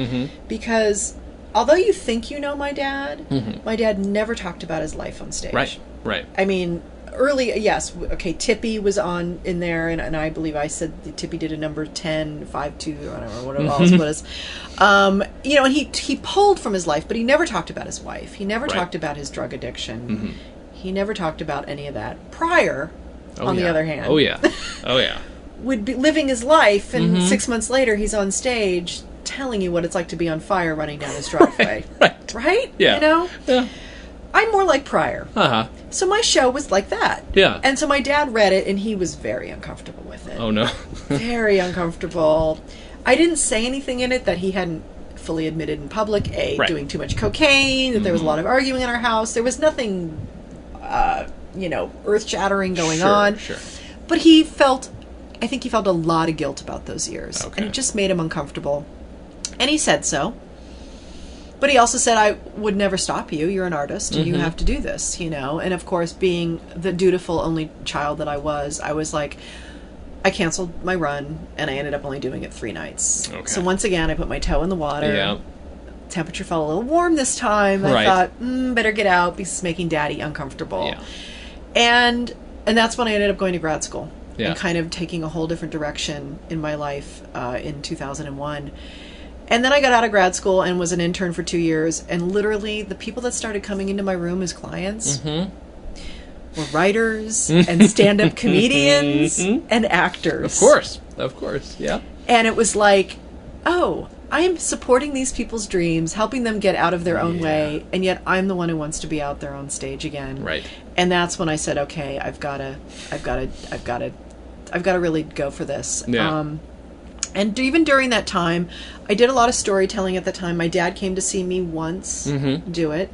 Because although you think you know my dad never talked about his life on stage. Right. I mean, early, yes, okay, Tippy was on in there, and I believe I said that Tippy did a number 10, 5-2, or whatever else it was. You know, and he pulled from his life, but he never talked about his wife. He never talked about his drug addiction. He never talked about any of that. Pryor, on the other hand, would be living his life, and 6 months later he's on stage telling you what it's like to be on fire running down his driveway. Right? Yeah. You know? Yeah. I'm more like Pryor. So my show was like that. Yeah. And so my dad read it, and he was very uncomfortable with it. Oh, no. Very uncomfortable. I didn't say anything in it that he hadn't fully admitted in public, doing too much cocaine, that there was a lot of arguing in our house. There was nothing, you know, earth-shattering going on. Sure. But I think he felt a lot of guilt about those years. And it just made him uncomfortable. And he said so. But he also said, I would never stop you. You're an artist, and you have to do this, you know. And, of course, being the dutiful only child that I was like, I canceled my run, and I ended up only doing it 3 nights. So once again, I put my toe in the water. Yeah. Temperature felt a little warm this time. I thought, better get out because it's making Daddy uncomfortable. Yeah. And that's when I ended up going to grad school and kind of taking a whole different direction in my life in 2001. And then I got out of grad school and was an intern for 2 years. And literally, the people that started coming into my room as clients were writers and stand-up comedians and actors. Of course, yeah. And it was like, oh, I am supporting these people's dreams, helping them get out of their own way, and yet I'm the one who wants to be out there on stage again. Right. And that's when I said, okay, I've got to really go for this. Yeah. And even during that time, I did a lot of storytelling at the time. My dad came to see me once do it.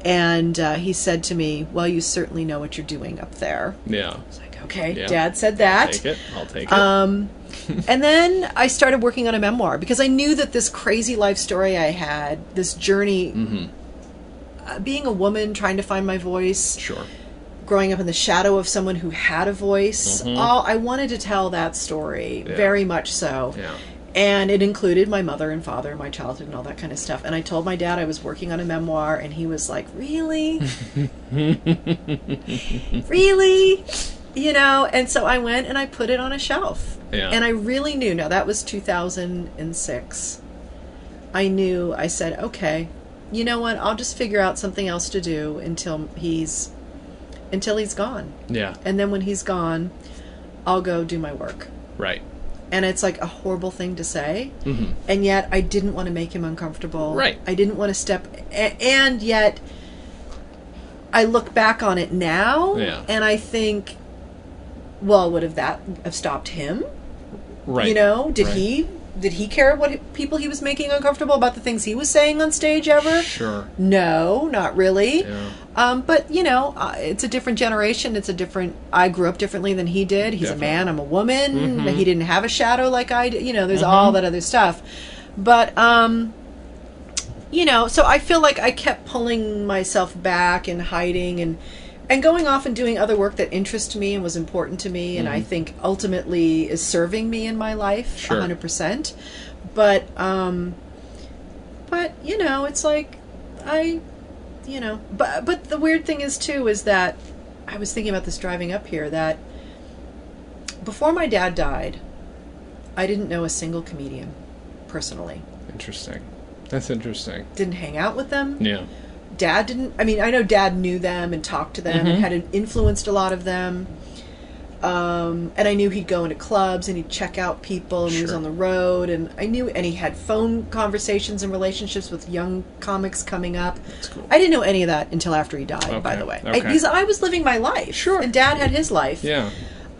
And he said to me, well, you certainly know what you're doing up there. Yeah. I was like, okay, Dad said that. I'll take it. And then I started working on a memoir because I knew that this crazy life story I had, this journey, being a woman, trying to find my voice. Growing up in the shadow of someone who had a voice. I wanted to tell that story, very much so. Yeah. And it included my mother and father, my childhood, and all that kind of stuff. And I told my dad I was working on a memoir, and he was like, really? Really? You know? And so I went and I put it on a shelf. Yeah. And I really knew, now that was 2006. I said, okay, you know what? I'll just figure out something else to do until he's gone. Yeah. And then when he's gone, I'll go do my work. Right. And it's like a horrible thing to say. And yet I didn't want to make him uncomfortable. Right. I didn't want to step... And yet I look back on it now and I think, well, would that have stopped him? Right. You know? Did he care what people he was making uncomfortable about the things he was saying on stage ever? Sure. No, not really. Yeah. But, you know, it's a different generation. I grew up differently than he did. He's a man, I'm a woman. He didn't have a shadow like I did. You know, there's all that other stuff. But, you know, so I feel like I kept pulling myself back and hiding and going off and doing other work that interested me and was important to me, and I think ultimately is serving me in my life 100%. But you know, it's like but the weird thing is too is that I was thinking about this driving up here, that before my dad died, I didn't know a single comedian personally. Interesting. That's interesting. Didn't hang out with them. Yeah. Dad didn't. I mean, I know Dad knew them and talked to them and had influenced a lot of them. And I knew he'd go into clubs and he'd check out people and he was on the road, and I knew, and he had phone conversations and relationships with young comics coming up. That's cool. I didn't know any of that until after he died, by the way. Because I was living my life. And Dad had his life. Yeah.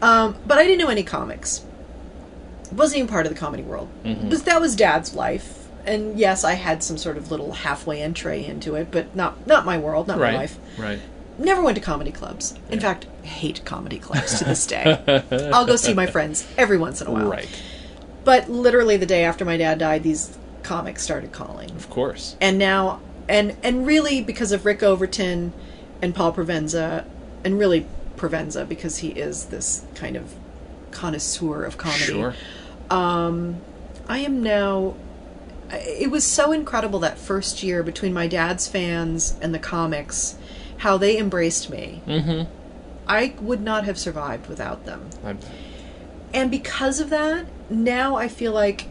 But I didn't know any comics. Wasn't even part of the comedy world. That was Dad's life. And yes, I had some sort of little halfway entry into it, but not my world, not my life. Right. Never went to comedy clubs. In fact, hate comedy clubs to this day. I'll go see my friends every once in a while. Right. But literally the day after my dad died, these comics started calling. Of course. And now, and really because of Rick Overton and Paul Provenza and really Provenza, because he is this kind of connoisseur of comedy. Sure. I am now... It was so incredible that first year between my dad's fans and the comics, how they embraced me. Mm-hmm. I would not have survived without them. I'm... And because of that, now I feel like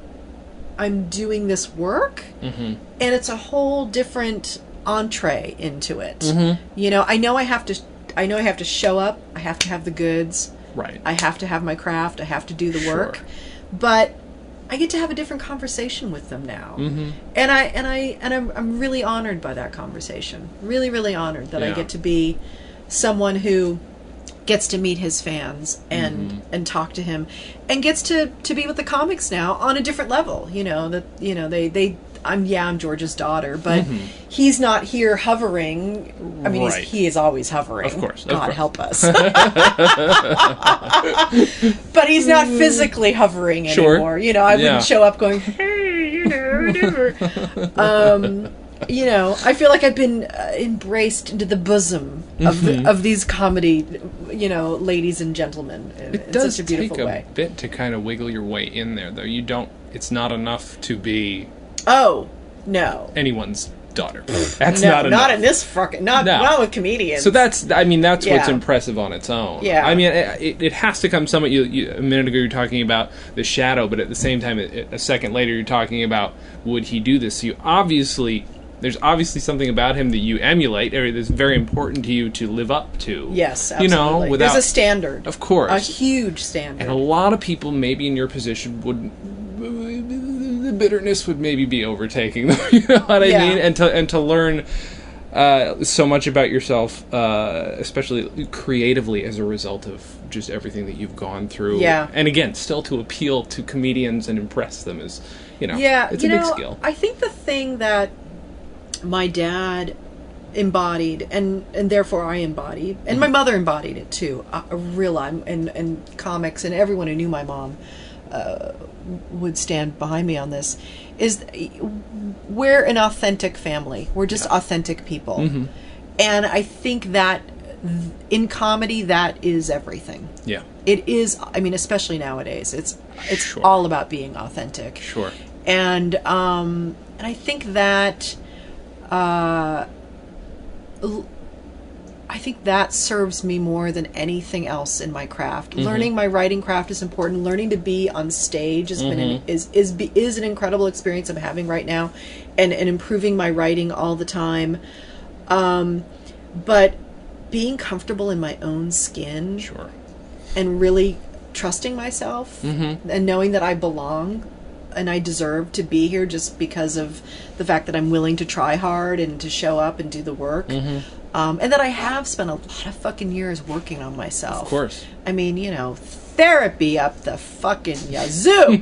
I'm doing this work, Mm-hmm. and it's a whole different entree into it. Mm-hmm. You know, I know I have to show up. I have to have the goods. Right. I have to have my craft. I have to do the Sure. work. But I get to have a different conversation with them now. Mm-hmm. And I'm really honored by that conversation. Really, really honored that I get to be someone who gets to meet his fans and talk to him, and gets to be with the comics now on a different level. You know, that, you know, I'm George's daughter, but he's not here hovering. I mean, he is always hovering. Of course. God help us. But he's not physically hovering anymore. You know, I wouldn't show up going, hey, you know, whatever. You know, I feel like I've been embraced into the bosom of these comedy, you know, ladies and gentlemen. It does such a beautiful take way. a bit to kind of wiggle your way in there, though. You don't. It's not enough to be. Oh no! Anyone's daughter. That's no, not enough. Not in this fucking. Not with comedians. So that's what's impressive on its own. Yeah. I mean, it has to come somewhat. You a minute ago you were talking about the shadow, but at the same time, a second later you're talking about would he do this? So there's obviously something about him that you emulate, or that's very important to you to live up to. Yes, absolutely. You know, there's a standard. Of course. A huge standard. And a lot of people maybe in your position the bitterness would maybe be overtaking them, you know what I mean? And to learn so much about yourself, especially creatively, as a result of just everything that you've gone through. Yeah. And again, still to appeal to comedians and impress them is, you know, it's a big skill. I think the thing that my dad embodied, and therefore I embodied, and my mother embodied it too, and comics, and everyone who knew my mom would stand behind me on this, is we're an authentic family. We're just authentic people. Mm-hmm. And I think that in comedy, that is everything. Yeah. It is, I mean, especially nowadays, it's all about being authentic. Sure. And I think that serves me more than anything else in my craft. Mm-hmm. Learning my writing craft is important. Learning to be on stage has been is an incredible experience I'm having right now, and improving my writing all the time. But being comfortable in my own skin, sure, and really trusting myself, and knowing that I belong and I deserve to be here just because of the fact that I'm willing to try hard and to show up and do the work. And that I have spent a lot of fucking years working on myself. Of course. I mean, you know, therapy up the fucking yazoo.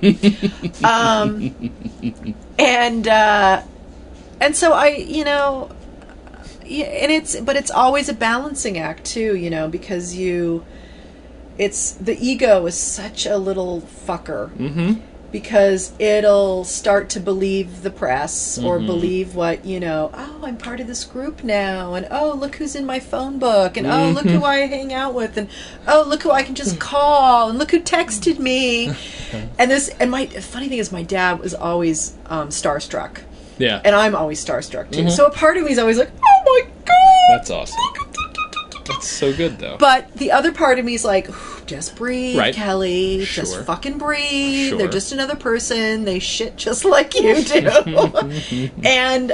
And so I, you know, and it's always a balancing act too, you know, because the ego is such a little fucker. Mm-hmm. Because it'll start to believe the press, or believe what, you know, oh, I'm part of this group now, and oh, look who's in my phone book, and oh, look who I hang out with, and oh, look who I can just call, and look who texted me. And my funny thing is, my dad was always starstruck. Yeah. And I'm always starstruck too. So a part of me is always like, oh my God. That's awesome. That's so good, though. But the other part of me is like, just breathe, right. Kelly. Sure. Just fucking breathe. Sure. They're just another person. They shit just like you do. and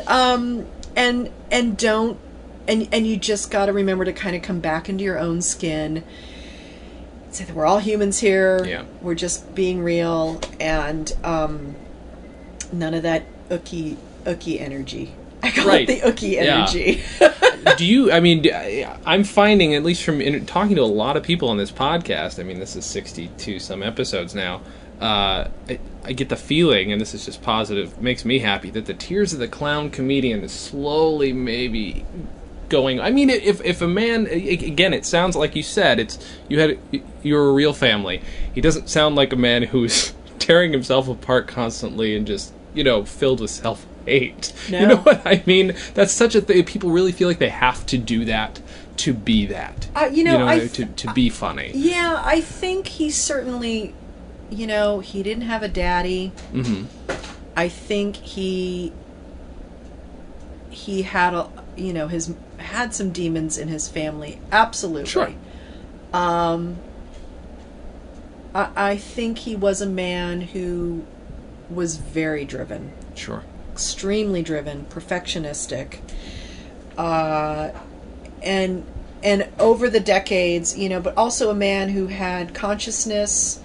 you just got to remember to kind of come back into your own skin. Say that we're all humans here. Yeah. We're just being real, and none of that ookie energy. I call it the ookie energy. I'm finding, at least from talking to a lot of people on this podcast, I mean, this is 62 some episodes now, I get the feeling, and this is just positive, makes me happy, that the tears of the clown comedian is slowly maybe going. I mean, if a man, again, it sounds like you said, you're a real family. He doesn't sound like a man who's tearing himself apart constantly and just, you know, filled with self-hate. No. You know what I mean? That's such a thing. People really feel like they have to do that to be that. To be funny. Yeah, I think he certainly, he didn't have a daddy. Mm-hmm. I think he had had some demons in his family. Absolutely. Sure. I think he was a man who was very driven. Sure. Extremely driven, perfectionistic. And over the decades, but also a man who had consciousness,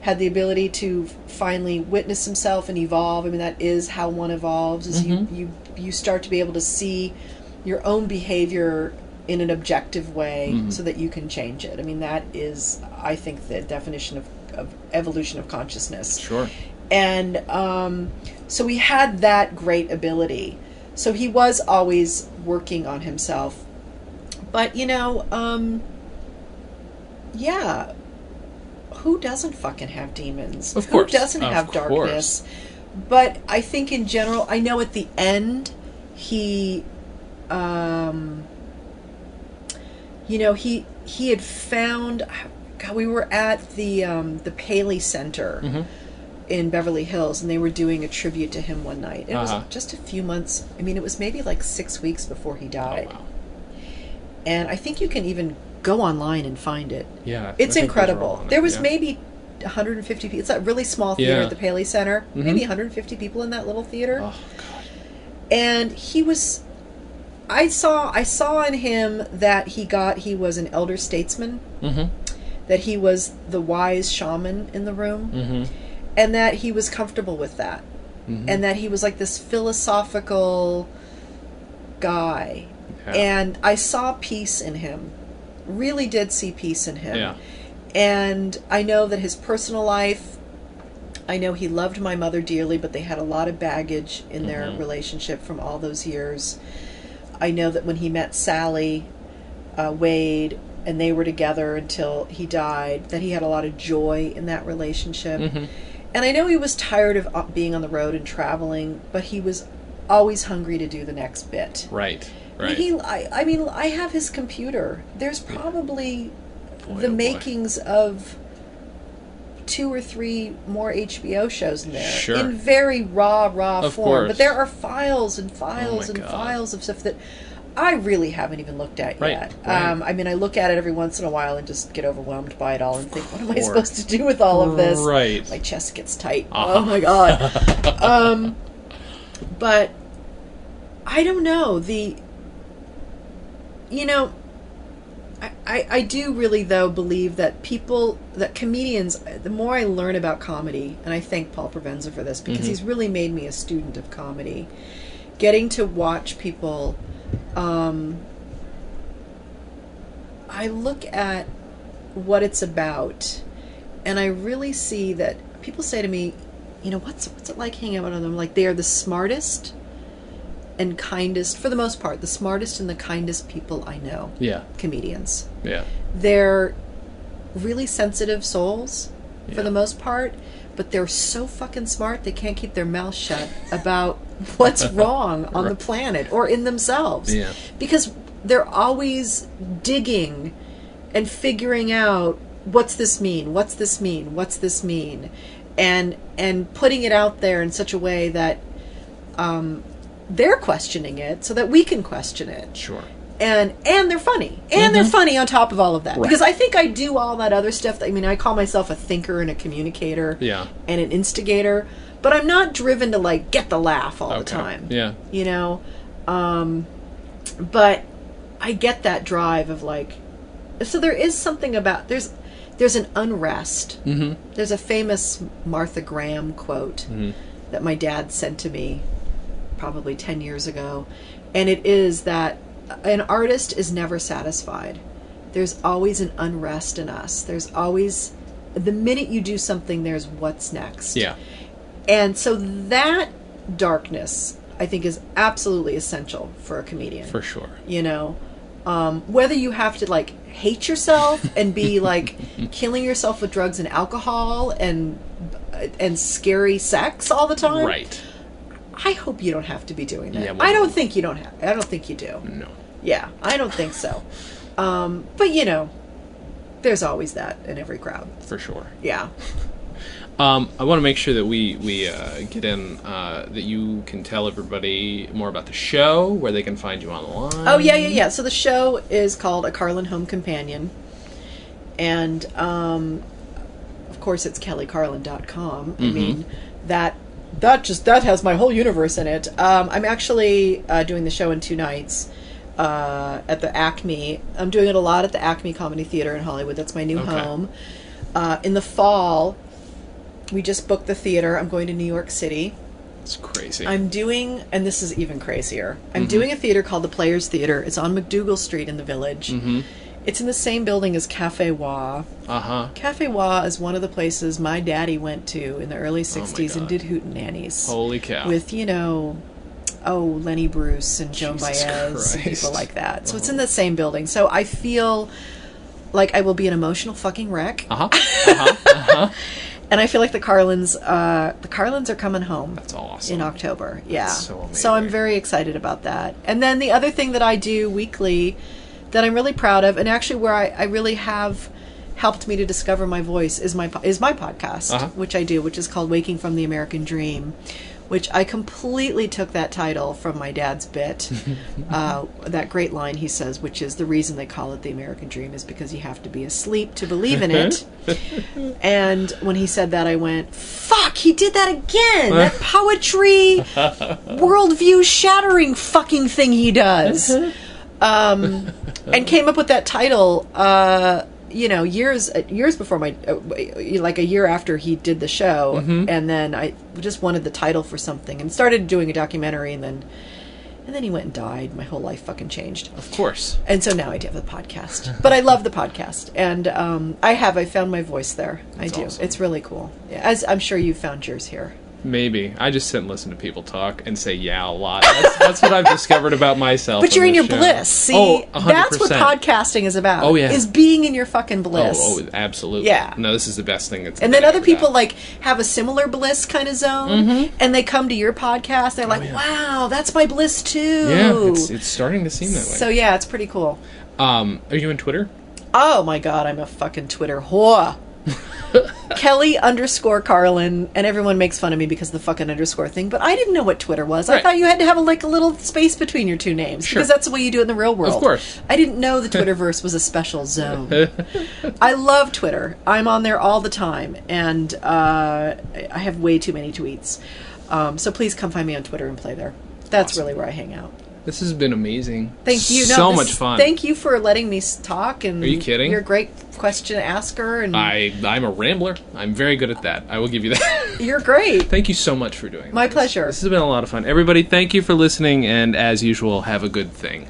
had the ability to finally witness himself and evolve. I mean, that is how one evolves, is you start to be able to see your own behavior in an objective way so that you can change it. I mean, that is, I think, the definition of evolution of consciousness. Sure. And so he had that great ability. So he was always working on himself. But, yeah, who doesn't fucking have demons? Of course. Who doesn't have darkness? But I think in general, I know at the end, he had found, God, we were at the Paley Center in Beverly Hills, and they were doing a tribute to him one night. It was just a few months, it was maybe like 6 weeks before he died. Oh, wow. And I think you can even go online and find it. Yeah. It's incredible. There was maybe 150 people. It's a really small theater at the Paley Center. Maybe 150 people in that little theater. Oh, God. And he was... I saw in him that he was an elder statesman, that he was the wise shaman in the room, and that he was comfortable with that, and that he was like this philosophical guy. Yeah. And I saw peace in him, really did see peace in him. Yeah. And I know that his personal life, I know he loved my mother dearly, but they had a lot of baggage in their relationship from all those years. I know that when he met Sally Wade, and they were together until he died, that he had a lot of joy in that relationship. And I know he was tired of being on the road and traveling, but he was always hungry to do the next bit. Right. I have his computer. There's probably the makings of 2 or 3 more HBO shows in there. Sure. In very raw of form. Course. But there are files and files and files of stuff that I really haven't even looked at yet. Right. I look at it every once in a while and just get overwhelmed by it all and think, what am I supposed to do with all of this? Right. My chest gets tight. Oh my God. But I don't know. I do really, though, believe that comedians, the more I learn about comedy, and I thank Paul Provenza for this, because he's really made me a student of comedy, getting to watch people, I look at what it's about, and I really see that people say to me, what's it like hanging out with them? Like, they are the smartest and kindest, for the most part, the smartest and the kindest people I know. Yeah. Comedians. Yeah. They're really sensitive souls, for the most part, but they're so fucking smart they can't keep their mouth shut about what's wrong on the planet or in themselves. Yeah. Because they're always digging and figuring out, what's this mean? What's this mean? What's this mean? And putting it out there in such a way that they're questioning it so that we can question it. Sure. And they're funny. And they're funny on top of all of that. Right. Because I think I do all that other stuff. I call myself a thinker and a communicator and an instigator. But I'm not driven to, get the laugh all the time. Yeah. But I get that drive of, so there is something about, there's an unrest. There's a famous Martha Graham quote that my dad sent to me probably 10 years ago, and it is that an artist is never satisfied. There's always an unrest in us. There's always, the minute you do something, there's what's next. Yeah. And so that darkness, I think, is absolutely essential for a comedian. For sure. Whether you have to hate yourself and be killing yourself with drugs and alcohol and scary sex all the time. Right. I hope you don't have to be doing that. Yeah, well, I don't think you don't have. I don't think you do. No. Yeah, I don't think so. But, you know, there's always that in every crowd. For sure. Yeah. I want to make sure that we get in, that you can tell everybody more about the show, where they can find you online. Oh, yeah. So the show is called A Carlin Home Companion. And, of course, it's kellycarlin.com. I mean, that has my whole universe in it. I'm actually doing the show in 2 nights at the Acme. I'm doing it a lot at the Acme Comedy Theater in Hollywood. That's my new home. In the fall, we just booked the theater. I'm going to New York City. It's crazy. I'm doing, and this is even crazier, I'm doing a theater called the Players Theater. It's on McDougal Street in the Village. It's in the same building as Cafe Wah. Cafe Wah is one of the places my daddy went to in the early 60s and did hootenannies. Holy cow. With, you know, Lenny Bruce and Joan Baez and people like that. So it's in the same building. So I feel like I will be an emotional fucking wreck. And I feel like the Carlins are coming home. That's awesome. In October. Yeah. That's so amazing. So I'm very excited about that. And then the other thing that I do weekly that I'm really proud of, and actually where I really have helped me to discover my voice, is my podcast, which I do, which is called Waking from the American Dream, which I completely took that title from my dad's bit. That great line he says, which is, the reason they call it the American Dream is because you have to be asleep to believe in it. And when he said that, I went, fuck, he did that again! That poetry, worldview shattering fucking thing he does. And came up with that title, you know, years before like a year after he did the show, and then I just wanted the title for something and started doing a documentary, and then he went and died. My whole life fucking changed. Of course. And so now I do have the podcast, but I love the podcast, and I found my voice there. That's I do. Awesome. It's really cool. Yeah, as I'm sure you found yours here. Maybe. I just sit and listen to people talk and say yeah a lot. That's what I've discovered about myself. But you're in your show. bliss. See, that's what podcasting is about. Oh, yeah. Is being in your fucking bliss. Oh, absolutely. Yeah. No, this is the best thing that's. And then other people like have a similar bliss kind of zone, and they come to your podcast. They're like, "Wow, that's my bliss too." Yeah, it's starting to seem that way. So yeah, it's pretty cool. Are you on Twitter? Oh my god, I'm a fucking Twitter whore. Kelly_Carlin, and everyone makes fun of me because of the fucking underscore thing, but I didn't know what Twitter was. I thought you had to have a little space between your two names, because that's the way you do it in the real world. Of course. I didn't know the Twitterverse was a special zone. I love Twitter. I'm on there all the time, and I have way too many tweets. So please come find me on Twitter and play there. That's really where I hang out. This has been amazing. Thank you. So much fun. Thank you for letting me talk. And are you kidding? You're a great question asker. And I'm a rambler. I'm very good at that. I will give you that. You're great. Thank you so much for doing My pleasure. This has been a lot of fun. Everybody, thank you for listening, and as usual, have a good thing.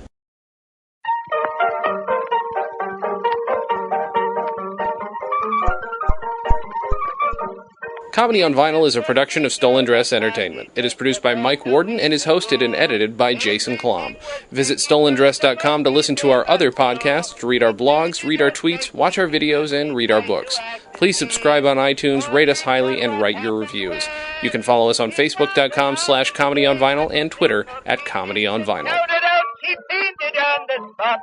Comedy on Vinyl is a production of Stolen Dress Entertainment. It is produced by Mike Warden and is hosted and edited by Jason Klamm. Visit stolendress.com to listen to our other podcasts, read our blogs, read our tweets, watch our videos, and read our books. Please subscribe on iTunes, rate us highly, and write your reviews. You can follow us on Facebook.com/ComedyOnVinyl and Twitter @ComedyOnVinyl. She painted on the spot.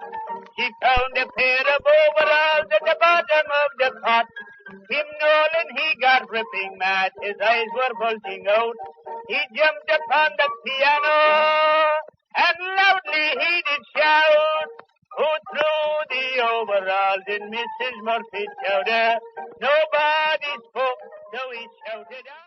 She found a pair of overalls at the bottom of the pot. Tim Nolan, he got ripping mad. His eyes were bulging out. He jumped upon the piano and loudly he did shout, "Who threw the overalls in Mrs. Murphy's chowder?" Nobody spoke, so he shouted out.